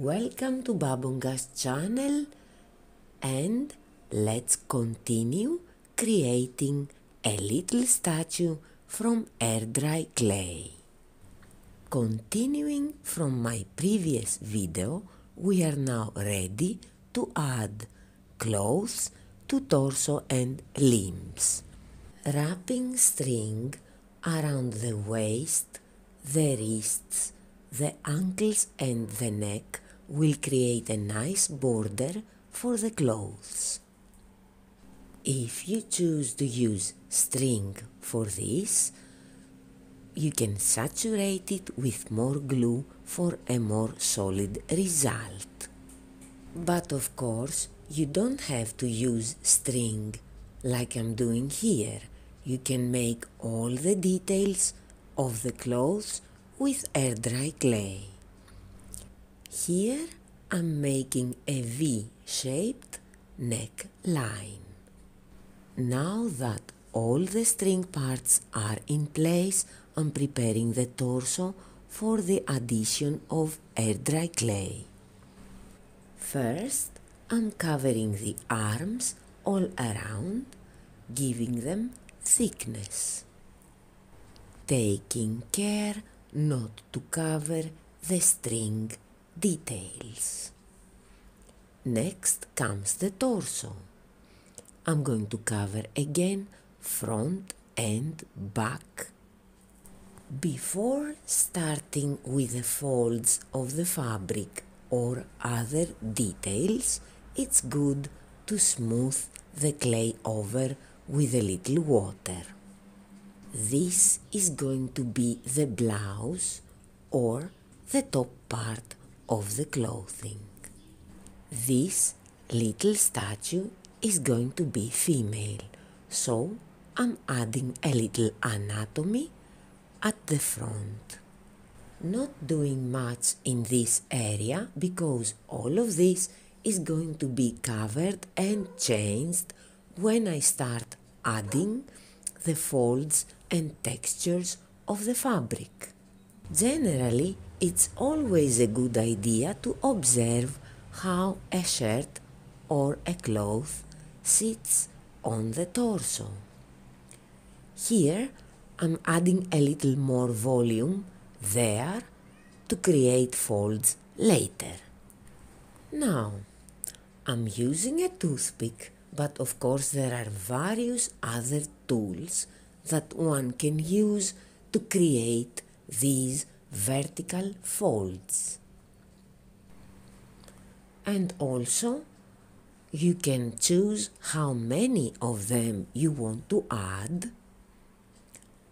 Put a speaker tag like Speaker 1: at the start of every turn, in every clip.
Speaker 1: Welcome to Babonga's channel, and let's continue creating a little statue from air dry clay. Continuing from my previous video, we are now ready to add clothes to torso and limbs. Wrapping string around the waist, the wrists, the ankles and the neck will create a nice border for the clothes. If you choose to use string for this, you can saturate it with more glue for a more solid result. But of course, you don't have to use string like I'm doing here. You can make all the details of the clothes with air dry clay. Here I'm making a V-shaped neckline. Now that all the string parts are in place, I'm preparing the torso for the addition of air dry clay. First, I'm covering the arms all around, giving them thickness, taking care not to cover the string details. Next comes the torso. I'm going to cover again front and back. Before starting with the folds of the fabric or other details, it's good to smooth the clay over with a little water. This is going to be the blouse or the top part of the clothing. This little statue is going to be female, so I'm adding a little anatomy at the front. Not doing much in this area because all of this is going to be covered and changed when I start adding the folds and textures of the fabric. Generally, it's always a good idea to observe how a shirt or a cloth sits on the torso. Here, I'm adding a little more volume there to create folds later. Now, I'm using a toothpick, but of course there are various other tools that one can use to create these vertical folds. And also, you can choose how many of them you want to add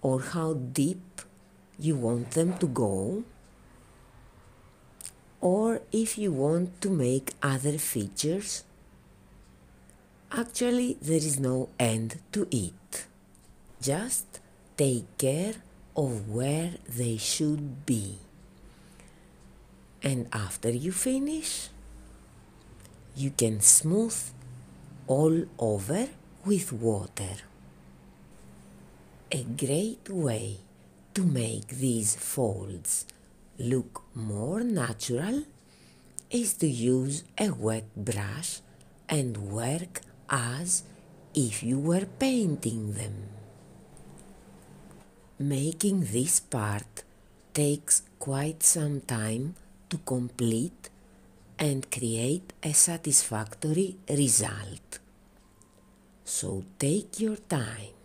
Speaker 1: or how deep you want them to go, or if you want to make other features. Actually, there is no end to it. Just take care of where they should be. And after you finish, you can smooth all over with water. A great way to make these folds look more natural is to use a wet brush and work as if you were painting them. Making this part takes quite some time to complete and create a satisfactory result. So take your time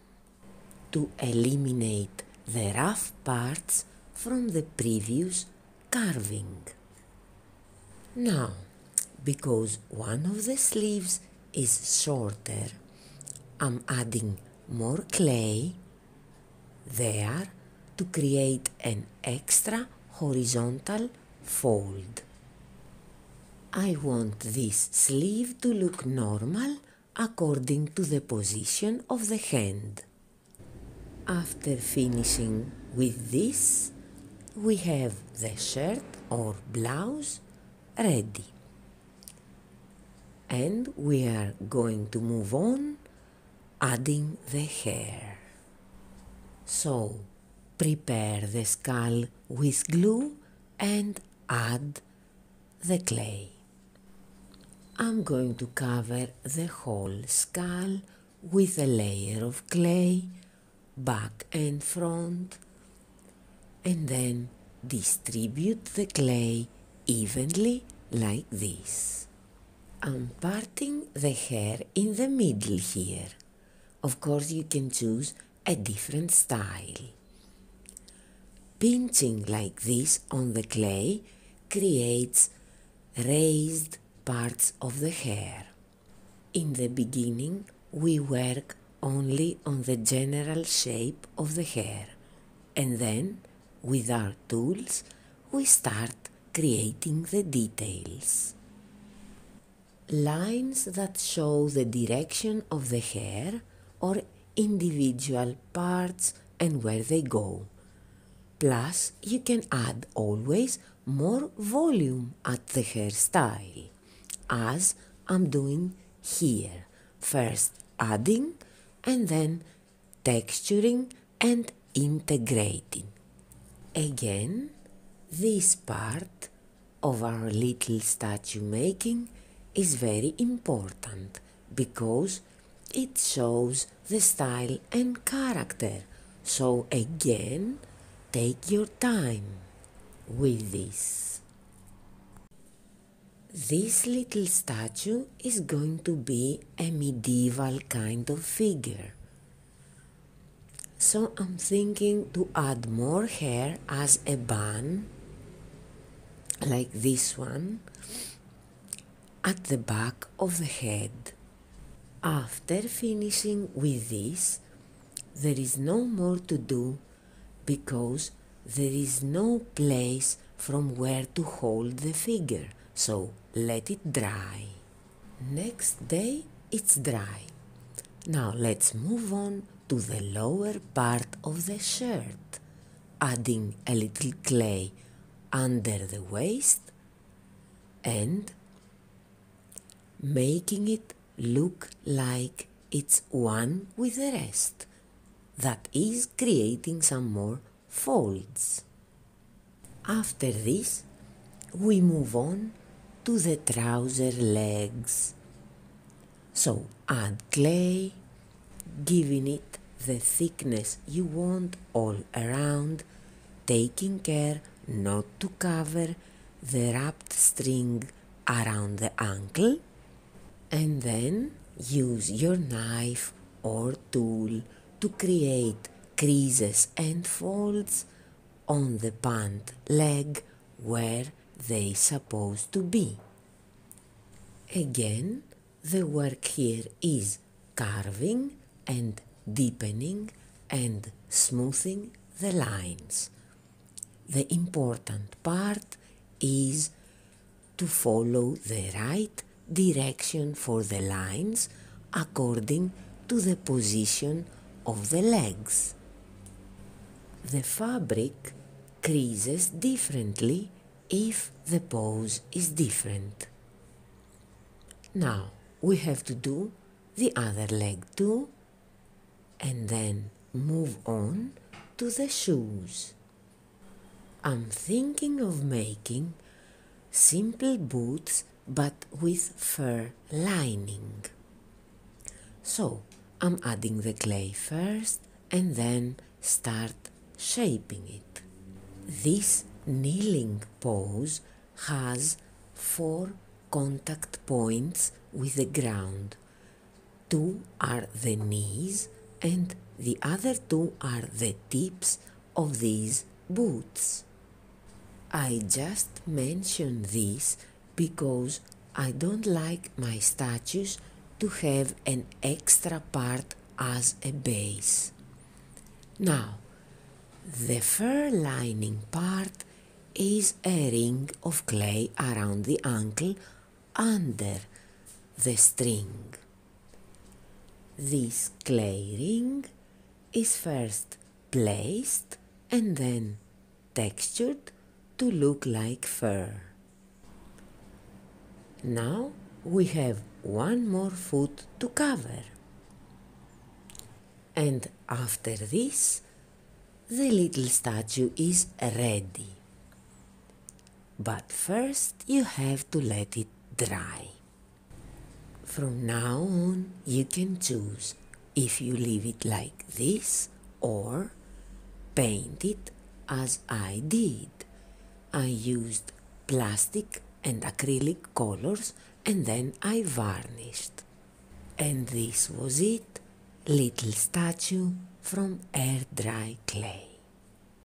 Speaker 1: to eliminate the rough parts from the previous carving. Now, because one of the sleeves is shorter, I'm adding more clay there to create an extra horizontal fold. I want this sleeve to look normal according to the position of the hand. After finishing with this, we have the shirt or blouse ready. And we are going to move on adding the hair. So, prepare the skull with glue and add the clay. I'm going to cover the whole skull with a layer of clay, back and front, and then distribute the clay evenly like this. I'm parting the hair in the middle here. Of course you can choose a different style. Pinching like this on the clay creates raised parts of the hair. In the beginning, we work only on the general shape of the hair, and then, with our tools, we start creating the details. Lines that show the direction of the hair or individual parts and where they go. Plus, you can add always more volume at the hairstyle, as I'm doing here. First adding and then texturing and integrating. Again, this part of our little statue making is very important because it shows the style and character. So again, take your time with this. This little statue is going to be a medieval kind of figure. So I'm thinking to add more hair as a bun, like this one, at the back of the head. After finishing with this, there is no more to do because there is no place from where to hold the figure, so let it dry. Next day it's dry. Now let's move on to the lower part of the shirt, adding a little clay under the waist and making it look like it's one with the rest. That is creating some more folds. After this, we move on to the trouser legs. So add clay, giving it the thickness you want all around, taking care not to cover the wrapped string around the ankle, and then use your knife or tool to create creases and folds on the pant leg where they supposed to be. Again, the work here is carving and deepening and smoothing the lines. The important part is to follow the right direction for the lines according to the position of the legs. The fabric creases differently if the pose is different. Now we have to do the other leg too, and then move on to the shoes. I'm thinking of making simple boots but with fur lining. So I'm adding the clay first and then start shaping it. This kneeling pose has 4 contact points with the ground. 2 are the knees and the other 2 are the tips of these boots. I just mention this because I don't like my statues to have an extra part as a base. Now, the fur lining part is a ring of clay around the ankle under the string. This clay ring is first placed and then textured to look like fur. Now we have one more foot to cover. And after this, the little statue is ready. but first you have to let it dry. From now on you can choose if you leave it like this or paint it as I did. I used plastic and acrylic colors and then I varnished. And this was it, little statue from air dry clay.